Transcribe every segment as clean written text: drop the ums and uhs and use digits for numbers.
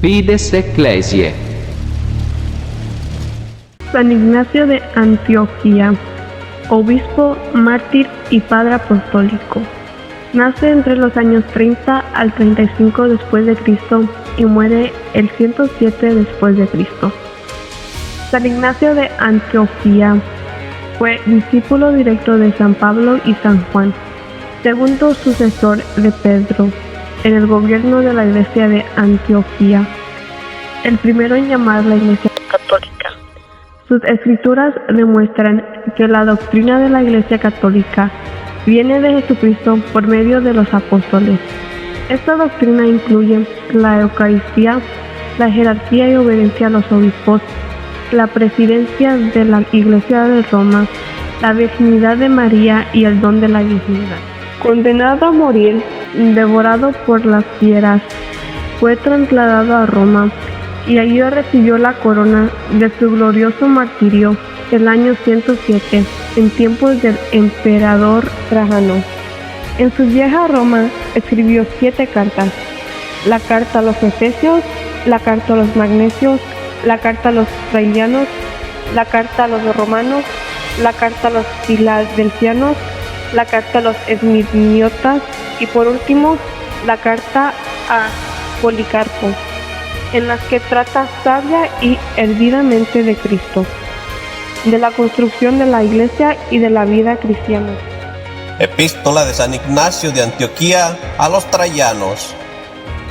Fides Ecclesiae. San Ignacio de Antioquía, obispo, mártir y padre apostólico. Nace entre los años 30 al 35 después de Cristo y muere el 107 después de Cristo. San Ignacio de Antioquía fue discípulo directo de San Pablo y San Juan, segundo sucesor de Pedro en el gobierno de la Iglesia de Antioquía, el primero en llamar la Iglesia católica. Sus escrituras demuestran que la doctrina de la Iglesia católica viene de Jesucristo por medio de los apóstoles. Esta doctrina incluye la Eucaristía, la jerarquía y obediencia a los obispos, la presidencia de la Iglesia de Roma, la virginidad de María y el don de la virginidad. Condenado a morir, devorado por las fieras, fue trasladado a Roma y allí recibió la corona de su glorioso martirio el año 107, en tiempos del emperador Trajano. En su vieja Roma escribió 7 cartas: la carta a los Efesios, la carta a los Magnesios, la carta a los Israelianos, la carta a los Romanos, la carta a los Filadelfianos, la carta a los Esmirniotas y por último la carta a Policarpo, en las que trata sabia y eruditamente de Cristo, de la construcción de la Iglesia y de la vida cristiana. Epístola de San Ignacio de Antioquía a los Trayanos.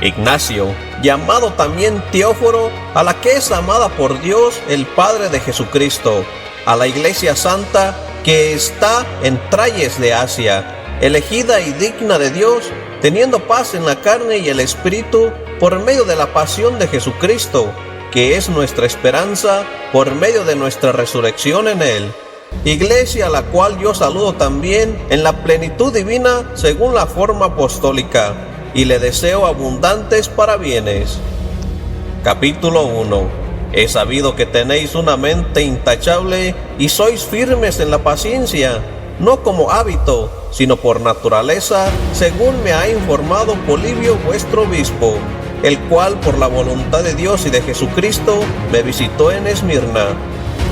Ignacio, llamado también Teóforo, a la que es amada por Dios el Padre de Jesucristo, a la Iglesia Santa que está en Trayes de Asia, elegida y digna de Dios, teniendo paz en la carne y el Espíritu, por medio de la pasión de Jesucristo, que es nuestra esperanza, por medio de nuestra resurrección en Él. Iglesia a la cual yo saludo también en la plenitud divina según la forma apostólica, y le deseo abundantes parabienes. Capítulo 1. He sabido que tenéis una mente intachable y sois firmes en la paciencia, no como hábito, sino por naturaleza, según me ha informado Polibio vuestro obispo, el cual por la voluntad de Dios y de Jesucristo me visitó en Esmirna.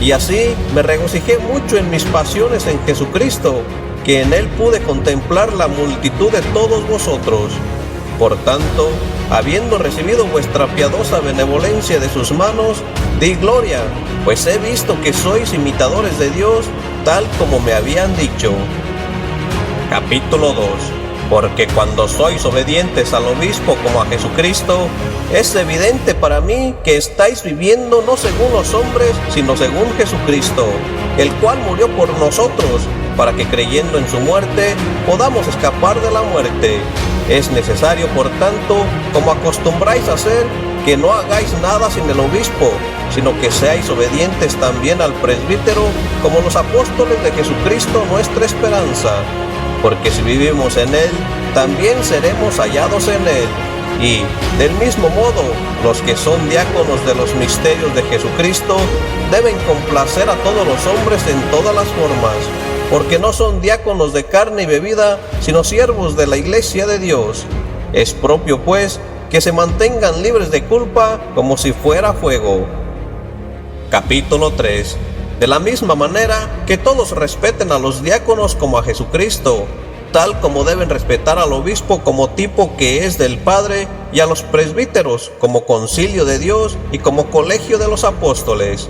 Y así me regocijé mucho en mis pasiones en Jesucristo, que en él pude contemplar la multitud de todos vosotros. Por tanto, habiendo recibido vuestra piadosa benevolencia de sus manos, di gloria, pues he visto que sois imitadores de Dios, tal como me habían dicho. Capítulo 2. Porque cuando sois obedientes al obispo como a Jesucristo, es evidente para mí que estáis viviendo no según los hombres, sino según Jesucristo, el cual murió por nosotros, para que creyendo en su muerte, podamos escapar de la muerte. Es necesario, por tanto, como acostumbráis a hacer, que no hagáis nada sin el obispo, sino que seáis obedientes también al presbítero, como los apóstoles de Jesucristo nuestra esperanza. Porque si vivimos en él, también seremos hallados en él. Y, del mismo modo, los que son diáconos de los misterios de Jesucristo deben complacer a todos los hombres en todas las formas, porque no son diáconos de carne y bebida, sino siervos de la Iglesia de Dios. Es propio, pues, que se mantengan libres de culpa como si fuera fuego. Capítulo 3. De la misma manera que todos respeten a los diáconos como a Jesucristo, tal como deben respetar al obispo como tipo que es del Padre, y a los presbíteros como concilio de Dios y como colegio de los apóstoles.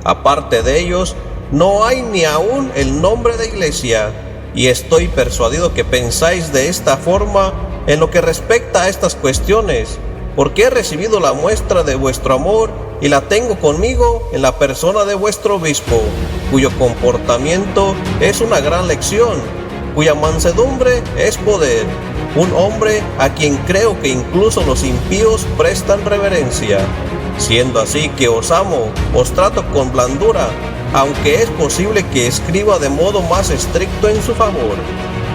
Aparte de ellos, no hay ni aún el nombre de iglesia, y estoy persuadido que pensáis de esta forma en lo que respecta a estas cuestiones, porque he recibido la muestra de vuestro amor y la tengo conmigo en la persona de vuestro obispo, cuyo comportamiento es una gran lección, cuya mansedumbre es poder, un hombre a quien creo que incluso los impíos prestan reverencia. Siendo así que os amo, os trato con blandura, aunque es posible que escriba de modo más estricto en su favor.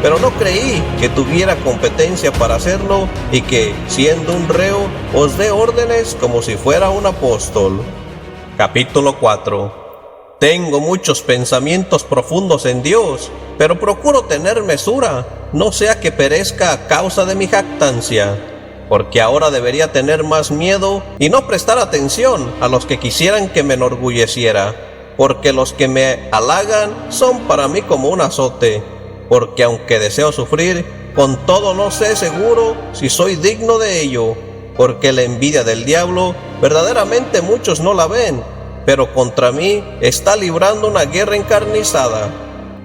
Pero no creí que tuviera competencia para hacerlo y que, siendo un reo, os dé órdenes como si fuera un apóstol. Capítulo 4. Tengo muchos pensamientos profundos en Dios, pero procuro tener mesura, no sea que perezca a causa de mi jactancia. porque ahora debería tener más miedo y no prestar atención a los que quisieran que me enorgulleciera, porque los que me halagan son para mí como un azote, porque aunque deseo sufrir, con todo no sé seguro si soy digno de ello, porque la envidia del diablo verdaderamente muchos no la ven, pero contra mí está librando una guerra encarnizada.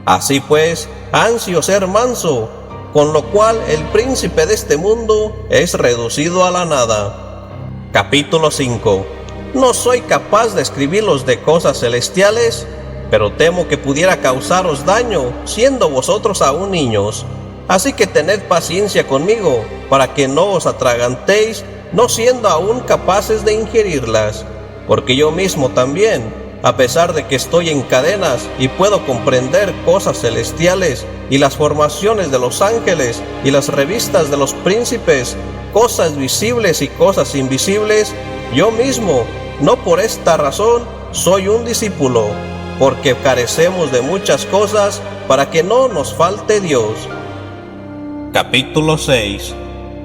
Así pues, ansio ser manso, con lo cual el príncipe de este mundo es reducido a la nada. Capítulo 5. No soy capaz de escribirlos de cosas celestiales, pero temo que pudiera causaros daño, siendo vosotros aún niños. Así que tened paciencia conmigo, para que no os atragantéis, no siendo aún capaces de ingerirlas. Porque yo mismo también, a pesar de que estoy en cadenas y puedo comprender cosas celestiales y las formaciones de los ángeles y las revistas de los príncipes, cosas visibles y cosas invisibles, yo mismo, no por esta razón, soy un discípulo, porque carecemos de muchas cosas para que no nos falte Dios. Capítulo 6.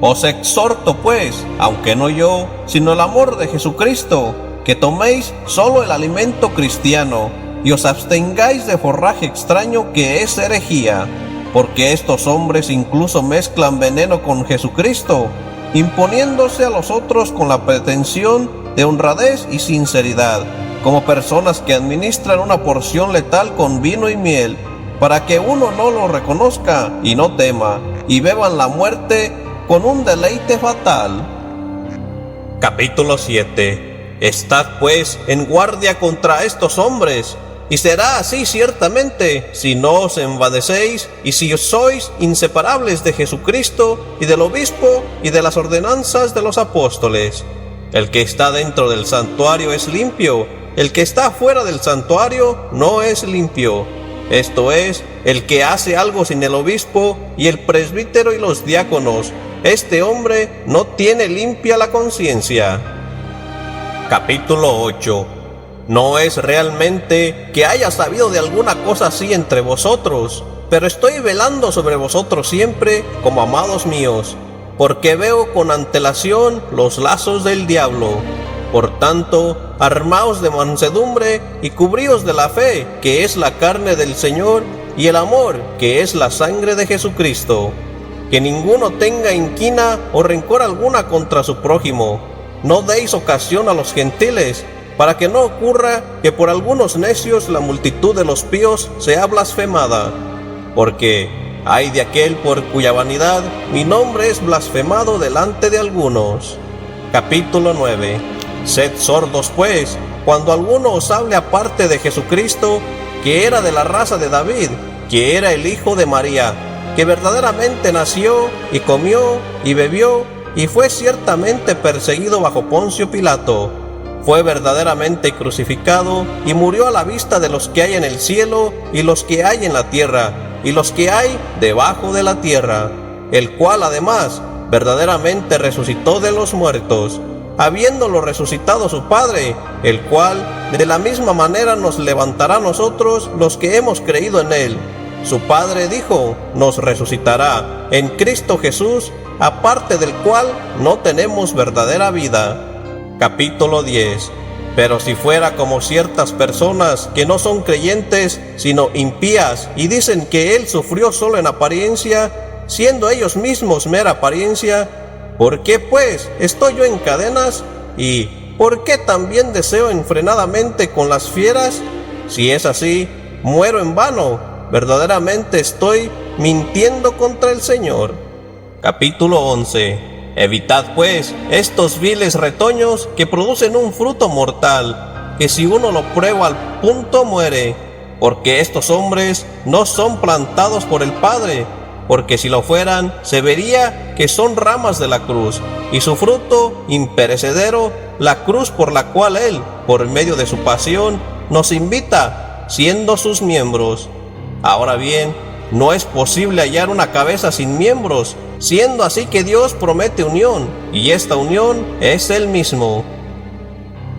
Os exhorto pues, aunque no yo, sino el amor de Jesucristo, que toméis solo el alimento cristiano, y os abstengáis de forraje extraño que es herejía, porque estos hombres incluso mezclan veneno con Jesucristo, imponiéndose a los otros con la pretensión de honradez y sinceridad, como personas que administran una porción letal con vino y miel, para que uno no lo reconozca y no tema, y beban la muerte con un deleite fatal. Capítulo 7. Estad pues en guardia contra estos hombres, y será así ciertamente si no os envanecéis y si sois inseparables de Jesucristo y del obispo y de las ordenanzas de los apóstoles. El que está dentro del santuario es limpio, el que está fuera del santuario no es limpio. Esto es, el que hace algo sin el obispo y el presbítero y los diáconos, este hombre no tiene limpia la conciencia. Capítulo 8. No es realmente que haya sabido de alguna cosa así entre vosotros, pero estoy velando sobre vosotros siempre como amados míos, porque veo con antelación los lazos del diablo. Por tanto, armaos de mansedumbre y cubríos de la fe, que es la carne del Señor, y el amor, que es la sangre de Jesucristo. Que ninguno tenga inquina o rencor alguna contra su prójimo. No deis ocasión a los gentiles, para que no ocurra que por algunos necios la multitud de los píos sea blasfemada. Porque ay de aquel por cuya vanidad mi nombre es blasfemado delante de algunos. Capítulo 9. Sed sordos pues, cuando alguno os hable aparte de Jesucristo, que era de la raza de David, que era el hijo de María, que verdaderamente nació y comió y bebió, y fue ciertamente perseguido bajo Poncio Pilato. Fue verdaderamente crucificado y murió a la vista de los que hay en el cielo y los que hay en la tierra y los que hay debajo de la tierra, el cual además verdaderamente resucitó de los muertos, habiéndolo resucitado su Padre, el cual de la misma manera nos levantará a nosotros los que hemos creído en él. Su Padre dijo, nos resucitará en Cristo Jesús, aparte del cual no tenemos verdadera vida. Capítulo 10. Pero si fuera como ciertas personas que no son creyentes, sino impías, y dicen que él sufrió solo en apariencia, siendo ellos mismos mera apariencia, ¿por qué pues estoy yo en cadenas? ¿Y por qué también deseo enfrenadamente con las fieras? Si es así, muero en vano, verdaderamente estoy mintiendo contra el Señor. Capítulo 11. Evitad pues estos viles retoños que producen un fruto mortal, que si uno lo prueba al punto muere, porque estos hombres no son plantados por el Padre, porque si lo fueran, se vería que son ramas de la cruz, y su fruto imperecedero, la cruz por la cual Él, por medio de su pasión, nos invita, siendo sus miembros. Ahora bien, no es posible hallar una cabeza sin miembros, siendo así que Dios promete unión, y esta unión es Él mismo.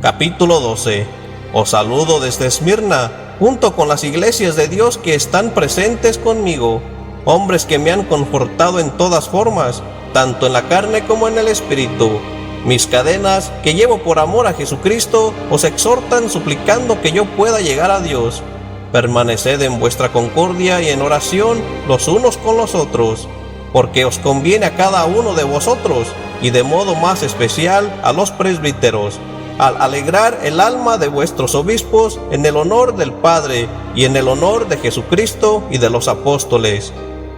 Capítulo 12. Os saludo desde Esmirna, junto con las iglesias de Dios que están presentes conmigo. hombres que me han confortado en todas formas, tanto en la carne como en el espíritu. Mis cadenas, que llevo por amor a Jesucristo, os exhortan suplicando que yo pueda llegar a Dios. Permaneced en vuestra concordia y en oración los unos con los otros, porque os conviene a cada uno de vosotros, y de modo más especial a los presbíteros, al alegrar el alma de vuestros obispos en el honor del Padre y en el honor de Jesucristo y de los apóstoles.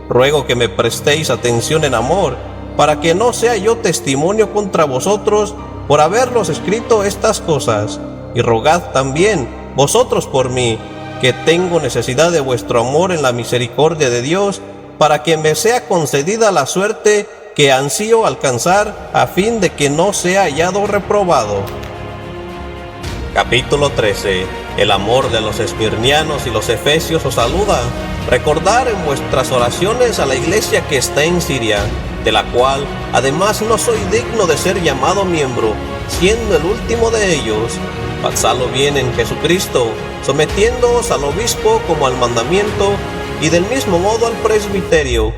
Ruego que me prestéis atención en amor, para que no sea yo testimonio contra vosotros por haberlos escrito estas cosas, y rogad también vosotros por mí, que tengo necesidad de vuestro amor en la misericordia de Dios, para que me sea concedida la suerte que ansío alcanzar, a fin de que no sea hallado reprobado. Capítulo 13. El amor de los esmirnianos y los efesios os saluda. Recordar en vuestras oraciones a la iglesia que está en Siria, de la cual además no soy digno de ser llamado miembro, siendo el último de ellos. Pasadlo bien en Jesucristo, sometiéndoos al obispo como al mandamiento, y del mismo modo al presbiterio.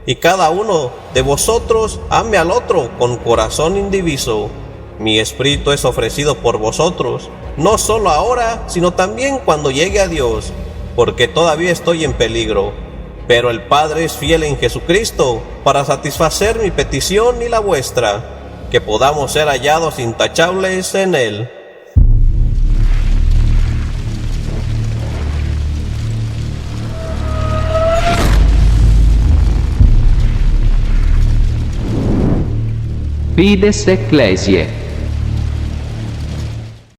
Y cada uno de vosotros ame al otro con corazón indiviso. Mi espíritu es ofrecido por vosotros, no solo ahora, sino también cuando llegue a Dios, porque todavía estoy en peligro. Pero el Padre es fiel en Jesucristo para satisfacer mi petición y la vuestra, que podamos ser hallados intachables en Él. Fides Ecclesiae.